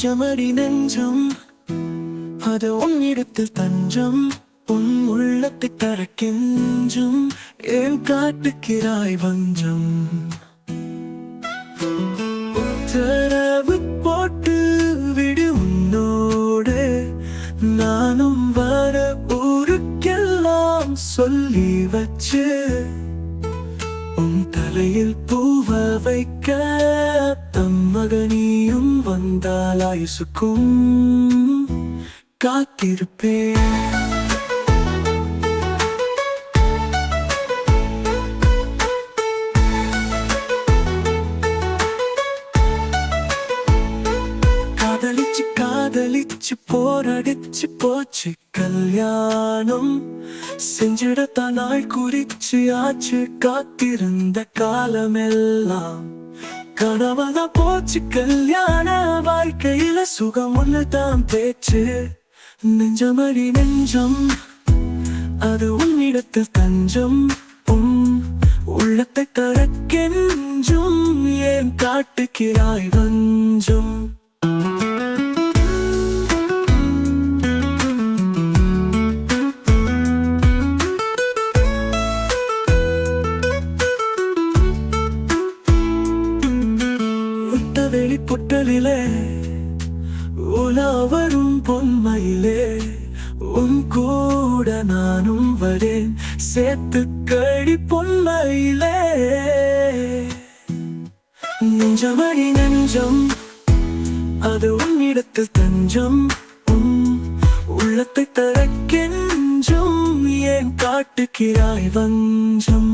நெஞ்சமடி நெஞ்சம் அது உன்னிடத்தில் தஞ்சம் உன் உள்ளத்தை தர கெஞ்சும் ஏன் காட்டுகிறாய் வஞ்சம் உத்தரவு போட்டு விடு உன்னோடு நானும் வர ஊருக்கெல்லாம் சொல்லி வச்சு உன் தலையில் பூவ வைக்க தம் மகனியும் வந்தால் ஆயுசுக்கும் காத்திருப்பேன் காதலிச்சு போரடிச்சு போச்சு கல்யாணம் செஞ்சிடத்தான் நாள் குறிச்சு ஆச்சு காத்திருந்த காலமெல்லாம் கனவதான் போச்சு கல்யாண வாழ்க்கையில சுகம் ஒண்ணுதான் பேச்சு நெஞ்சமடி நெஞ்சம் அது உன்னிடத்தில் தஞ்சம் உன் உள்ளத்தை தர கெஞ்சும் ஏன் காட்டுகிறாய் வஞ்சம் வெளிப்புட்டலிலே உலாவரும் பொன்மையிலே உன் கூட நானும் வரேன் சேர்த்து கழி பொன்மையிலே நெஞ்சமடி நெஞ்சம் அது உன்னிடத்தில் தஞ்சம் உன் உள்ளத்தை தர கெஞ்சும் ஏன் காட்டுகிறாய் வஞ்சம்